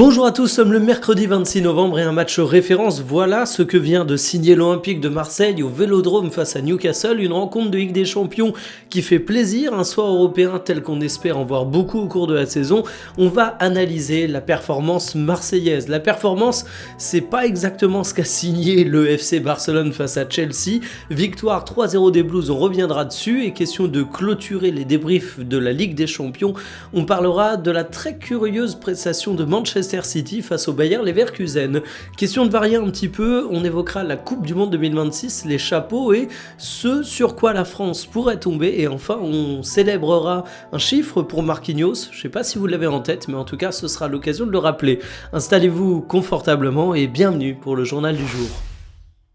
Bonjour à tous, nous sommes le mercredi 26 novembre et un match référence. Voilà ce que vient de signer l'Olympique de Marseille au Vélodrome face à Newcastle. Une rencontre de Ligue des Champions qui fait plaisir, un soir européen tel qu'on espère en voir beaucoup au cours de la saison. On va analyser la performance marseillaise. La performance, c'est pas exactement ce qu'a signé le FC Barcelone face à Chelsea. Victoire 3-0 des Blues, on reviendra dessus. Et question de clôturer les débriefs de la Ligue des Champions, on parlera de la très curieuse prestation de Manchester City face au Bayer Leverkusen. Question de varier un petit peu, on évoquera la Coupe du Monde 2026, les chapeaux et ce sur quoi la France pourrait tomber. Et enfin, on célébrera un chiffre pour Marquinhos. Je sais pas si vous l'avez en tête, mais en tout cas, ce sera l'occasion de le rappeler. Installez-vous confortablement et bienvenue pour le journal du jour.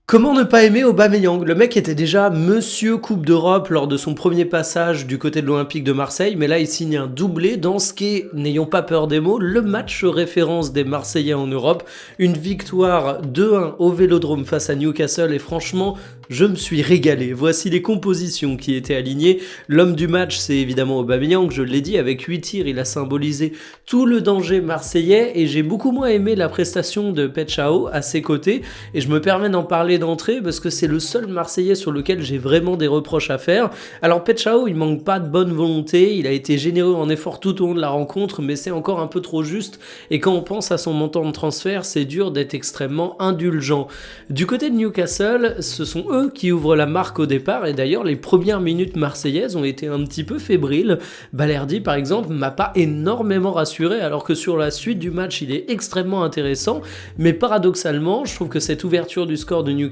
Comment ne pas aimer Aubameyang? Le mec était déjà Monsieur Coupe d'Europe lors de son premier passage du côté de l'Olympique de Marseille, mais là il signe un doublé dans ce qui est, n'ayons pas peur des mots, le match référence des Marseillais en Europe. Une victoire 2-1 au Vélodrome face à Newcastle et franchement, je me suis régalé. Voici les compositions qui étaient alignées. L'homme du match, c'est évidemment Aubameyang, je l'ai dit, avec 8 tirs, il a symbolisé tout le danger marseillais et j'ai beaucoup moins aimé la prestation de Petchao à ses côtés et je me permets d'en parler d'entrée parce que c'est le seul Marseillais sur lequel j'ai vraiment des reproches à faire. Alors Petchao, il manque pas de bonne volonté, il a été généreux en effort tout au long de la rencontre, mais c'est encore un peu trop juste et quand on pense à son montant de transfert, c'est dur d'être extrêmement indulgent. Du côté de Newcastle, ce sont eux qui ouvrent la marque au départ et d'ailleurs les premières minutes marseillaises ont été un petit peu fébriles. Balerdi par exemple m'a pas énormément rassuré alors que sur la suite du match il est extrêmement intéressant, mais paradoxalement je trouve que cette ouverture du score de Newcastle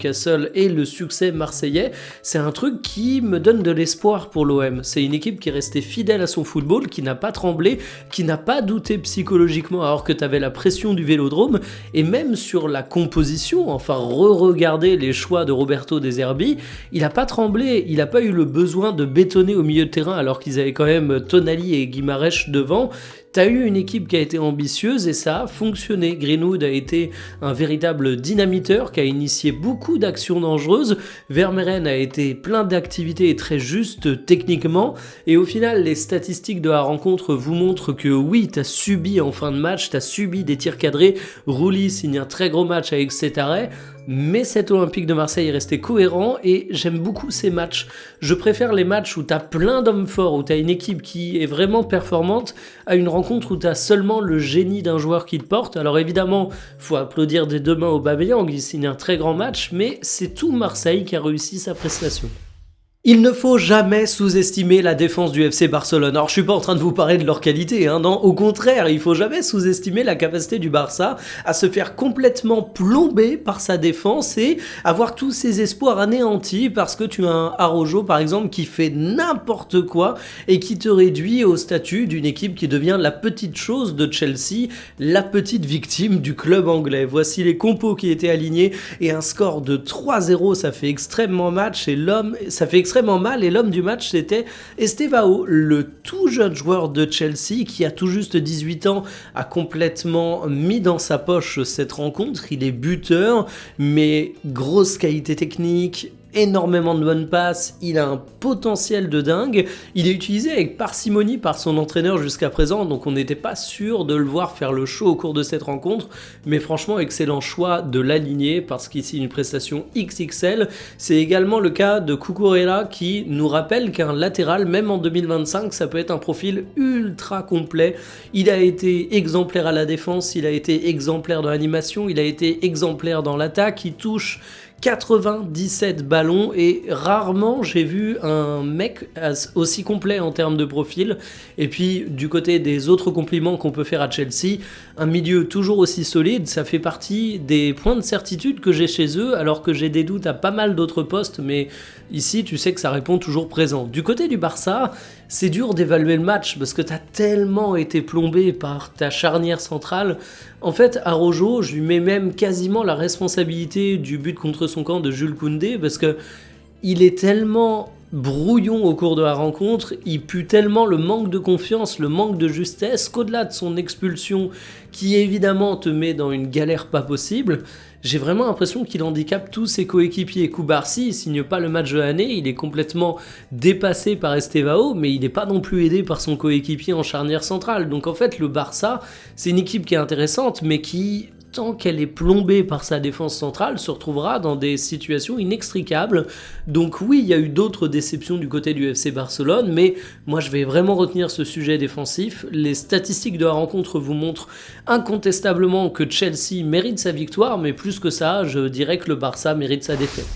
et le succès marseillais, c'est un truc qui me donne de l'espoir pour l'OM. C'est une équipe qui est restée fidèle à son football, qui n'a pas tremblé, qui n'a pas douté psychologiquement alors que tu avais la pression du Vélodrome, et même sur la composition, enfin re-regarder les choix de Roberto De Zerbi, il n'a pas tremblé, il n'a pas eu le besoin de bétonner au milieu de terrain alors qu'ils avaient quand même Tonali et Guimarães devant. T'as eu une équipe qui a été ambitieuse et ça a fonctionné. Greenwood a été un véritable dynamiteur qui a initié beaucoup d'actions dangereuses. Vermeeren a été plein d'activités et très juste techniquement. Et au final, les statistiques de la rencontre vous montrent que oui, t'as subi en fin de match, t'as subi des tirs cadrés. Rouli signe un très gros match avec cet arrêt. Mais cet Olympique de Marseille est resté cohérent et j'aime beaucoup ces matchs. Je préfère les matchs où t'as plein d'hommes forts, où t'as une équipe qui est vraiment performante, à une rencontre où t'as seulement le génie d'un joueur qui te porte. Alors évidemment, faut applaudir des deux mains Aubameyang, il signe un très grand match, mais c'est tout Marseille qui a réussi sa prestation. Il ne faut jamais sous-estimer la défense du FC Barcelone. Alors je suis pas en train de vous parler de leur qualité, non, au contraire, il faut jamais sous-estimer la capacité du Barça à se faire complètement plomber par sa défense et avoir tous ses espoirs anéantis parce que tu as un Araujo par exemple qui fait n'importe quoi et qui te réduit au statut d'une équipe qui devient la petite chose de Chelsea, la petite victime du club anglais. Voici les compos qui étaient alignés et un score de 3-0, ça fait extrêmement mal et l'homme du match c'était Estevao, le tout jeune joueur de Chelsea qui a tout juste 18 ans, a complètement mis dans sa poche cette rencontre. Il est buteur, mais grosse qualité technique, énormément de bonnes passes, il a un potentiel de dingue, il est utilisé avec parcimonie par son entraîneur jusqu'à présent, donc on n'était pas sûr de le voir faire le show au cours de cette rencontre, mais franchement excellent choix de l'aligner parce qu'ici une prestation XXL. C'est également le cas de Cucurella qui nous rappelle qu'un latéral, même en 2025, ça peut être un profil ultra complet. Il a été exemplaire à la défense, il a été exemplaire dans l'animation, il a été exemplaire dans l'attaque, il touche 97 ballons et rarement j'ai vu un mec aussi complet en termes de profil. Et puis du côté des autres compliments qu'on peut faire à Chelsea, un milieu toujours aussi solide, ça fait partie des points de certitude que j'ai chez eux alors que j'ai des doutes à pas mal d'autres postes, mais ici tu sais que ça répond toujours présent. Du côté du Barça, c'est dur d'évaluer le match parce que t'as tellement été plombé par ta charnière centrale. En fait, Araujo, je lui mets même quasiment la responsabilité du but contre son camp de Jules Koundé parce que il est tellement brouillon au cours de la rencontre, il pue tellement le manque de confiance, le manque de justesse, qu'au-delà de son expulsion, qui évidemment te met dans une galère pas possible, j'ai vraiment l'impression qu'il handicape tous ses coéquipiers. Koubarsi, il signe pas le match de l'année, il est complètement dépassé par Estevao, mais il n'est pas non plus aidé par son coéquipier en charnière centrale. Donc en fait, le Barça, c'est une équipe qui est intéressante, mais qui, tant qu'elle est plombée par sa défense centrale, se retrouvera dans des situations inextricables. Donc oui, il y a eu d'autres déceptions du côté du FC Barcelone, mais moi je vais vraiment retenir ce sujet défensif. Les statistiques de la rencontre vous montrent incontestablement que Chelsea mérite sa victoire, mais plus que ça, je dirais que le Barça mérite sa défaite.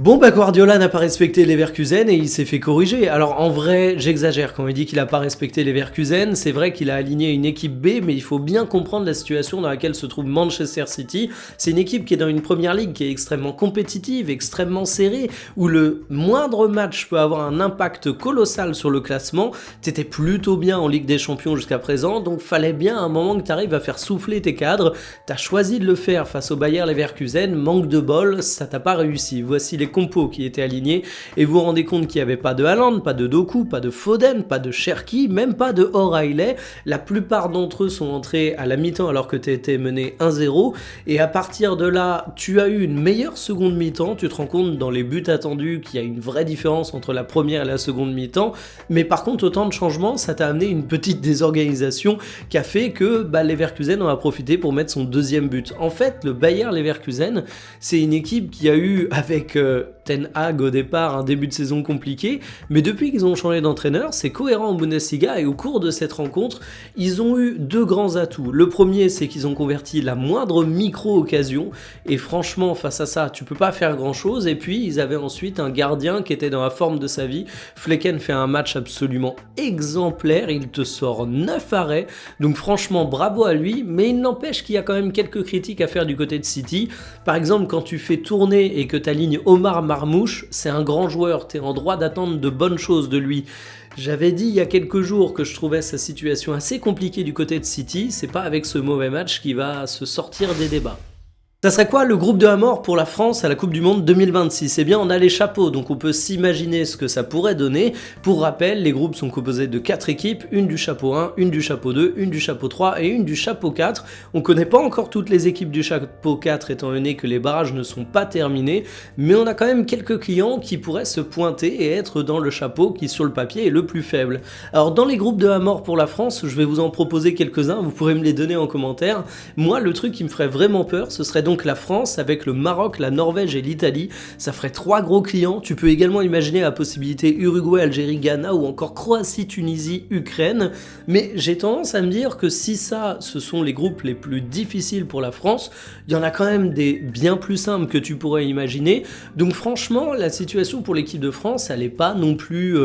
Bon bah Guardiola n'a pas respecté Leverkusen et il s'est fait corriger. Alors en vrai, j'exagère quand il dit qu'il n'a pas respecté Leverkusen, c'est vrai qu'il a aligné une équipe B, mais il faut bien comprendre la situation dans laquelle se trouve Manchester City. C'est une équipe qui est dans une première ligue qui est extrêmement compétitive, extrêmement serrée, où le moindre match peut avoir un impact colossal sur le classement. T'étais plutôt bien en Ligue des Champions jusqu'à présent, donc fallait bien à un moment que t'arrives à faire souffler tes cadres. T'as choisi de le faire face au Bayer Leverkusen, manque de bol, ça t'a pas réussi. Voici les compos qui étaient alignés et vous vous rendez compte qu'il n'y avait pas de Haaland, pas de Doku, pas de Foden, pas de Cherki, même pas de O'Reilly. La plupart d'entre eux sont entrés à la mi-temps alors que tu étais mené 1-0 et à partir de là, tu as eu une meilleure seconde mi-temps. Tu te rends compte dans les buts attendus qu'il y a une vraie différence entre la première et la seconde mi-temps, mais par contre autant de changements, ça t'a amené une petite désorganisation qui a fait que Leverkusen en a profité pour mettre son deuxième but. En fait, le Bayer Leverkusen, c'est une équipe qui a eu avec Ten Hag au départ un début de saison compliqué, mais depuis qu'ils ont changé d'entraîneur, c'est cohérent en Bundesliga et au cours de cette rencontre, ils ont eu deux grands atouts. Le premier, c'est qu'ils ont converti la moindre micro-occasion et franchement, face à ça, tu peux pas faire grand-chose. Et puis, ils avaient ensuite un gardien qui était dans la forme de sa vie. Flecken fait un match absolument exemplaire, il te sort 9 arrêts, donc franchement, bravo à lui, mais il n'empêche qu'il y a quand même quelques critiques à faire du côté de City. Par exemple, quand tu fais tourner et que tu alignes Omar Marmouche, c'est un grand joueur, t'es en droit d'attendre de bonnes choses de lui. J'avais dit il y a quelques jours que je trouvais sa situation assez compliquée du côté de City, c'est pas avec ce mauvais match qu'il va se sortir des débats. Ça serait quoi le groupe de la mort pour la France à la Coupe du Monde 2026 ? Eh bien, on a les chapeaux, donc on peut s'imaginer ce que ça pourrait donner. Pour rappel, les groupes sont composés de 4 équipes, une du chapeau 1, une du chapeau 2, une du chapeau 3 et une du chapeau 4. On connaît pas encore toutes les équipes du chapeau 4 étant donné que les barrages ne sont pas terminés, mais on a quand même quelques clients qui pourraient se pointer et être dans le chapeau qui sur le papier est le plus faible. Alors dans les groupes de la mort pour la France, je vais vous en proposer quelques-uns, vous pourrez me les donner en commentaire. Moi, le truc qui me ferait vraiment peur, ce serait donc la France avec le Maroc, la Norvège et l'Italie. Ça ferait 3 gros clients. Tu peux également imaginer la possibilité Uruguay, Algérie, Ghana ou encore Croatie, Tunisie, Ukraine. Mais j'ai tendance à me dire que si ça, ce sont les groupes les plus difficiles pour la France, il y en a quand même des bien plus simples que tu pourrais imaginer. Donc franchement, la situation pour l'équipe de France, elle n'est pas non plus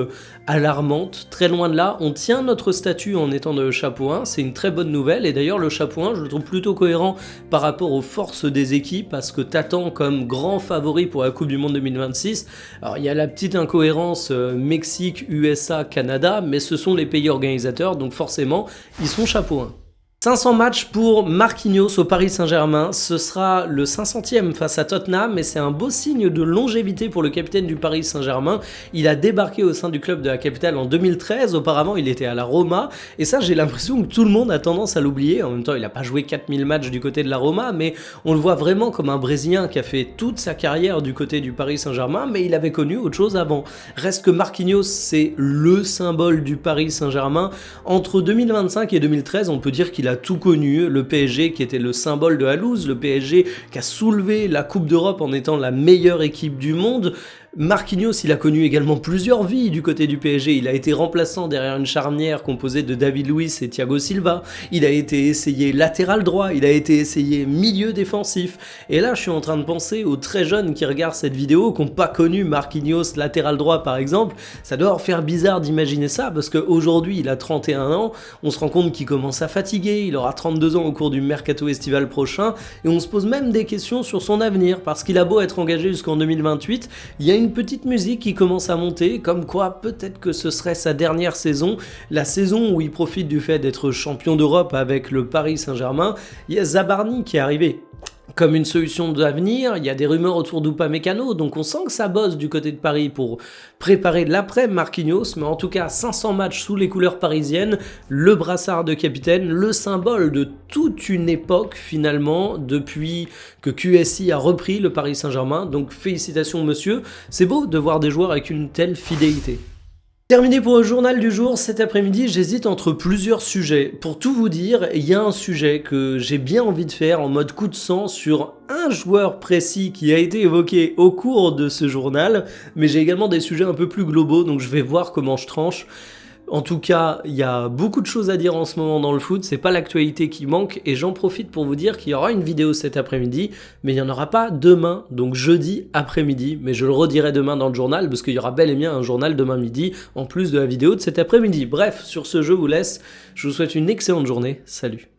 alarmante. Très loin de là, on tient notre statut en étant de chapeau 1. C'est une très bonne nouvelle. Et d'ailleurs, le chapeau 1, je le trouve plutôt cohérent par rapport aux forces des équipes parce que t'attends comme grand favori pour la Coupe du Monde 2026. Alors il y a la petite incohérence Mexique, USA, Canada, mais ce sont les pays organisateurs, donc forcément, ils sont chapeau 1. 500 matchs pour Marquinhos au Paris Saint-Germain, ce sera le 500e face à Tottenham, mais c'est un beau signe de longévité pour le capitaine du Paris Saint-Germain. Il a débarqué au sein du club de la capitale en 2013, auparavant il était à la Roma, et ça j'ai l'impression que tout le monde a tendance à l'oublier. En même temps il n'a pas joué 4000 matchs du côté de la Roma, mais on le voit vraiment comme un Brésilien qui a fait toute sa carrière du côté du Paris Saint-Germain, mais il avait connu autre chose avant. Reste que Marquinhos, c'est le symbole du Paris Saint-Germain. Entre 2025 et 2013, on peut dire qu'il a tout connu, le PSG qui était le symbole de la loose, le PSG qui a soulevé la Coupe d'Europe en étant la meilleure équipe du monde. Marquinhos, il a connu également plusieurs vies du côté du PSG. Il a été remplaçant derrière une charnière composée de David Luiz et Thiago Silva. Il a été essayé latéral droit. Il a été essayé milieu défensif. Et là, je suis en train de penser aux très jeunes qui regardent cette vidéo, qui n'ont pas connu Marquinhos latéral droit par exemple. Ça doit leur faire bizarre d'imaginer ça parce qu'aujourd'hui, il a 31 ans. On se rend compte qu'il commence à fatiguer. Il aura 32 ans au cours du mercato estival prochain. Et on se pose même des questions sur son avenir parce qu'il a beau être engagé jusqu'en 2028. Il y a une petite musique qui commence à monter, comme quoi peut-être que ce serait sa dernière saison, la saison où il profite du fait d'être champion d'Europe avec le Paris Saint-Germain. Il y a Zabarni qui est arrivé, comme une solution d'avenir. Il y a des rumeurs autour d'Upamecano, donc on sent que ça bosse du côté de Paris pour préparer l'après Marquinhos, mais en tout cas 500 matchs sous les couleurs parisiennes, le brassard de capitaine, le symbole de toute une époque finalement depuis que QSI a repris le Paris Saint-Germain, donc félicitations monsieur, c'est beau de voir des joueurs avec une telle fidélité. Terminé pour le journal du jour, cet après-midi, j'hésite entre plusieurs sujets. Pour tout vous dire, il y a un sujet que j'ai bien envie de faire en mode coup de sang sur un joueur précis qui a été évoqué au cours de ce journal, mais j'ai également des sujets un peu plus globaux, donc je vais voir comment je tranche. En tout cas, il y a beaucoup de choses à dire en ce moment dans le foot, c'est pas l'actualité qui manque, et j'en profite pour vous dire qu'il y aura une vidéo cet après-midi, mais il n'y en aura pas demain, donc jeudi après-midi, mais je le redirai demain dans le journal, parce qu'il y aura bel et bien un journal demain midi, en plus de la vidéo de cet après-midi. Bref, sur ce, je vous laisse, je vous souhaite une excellente journée, salut.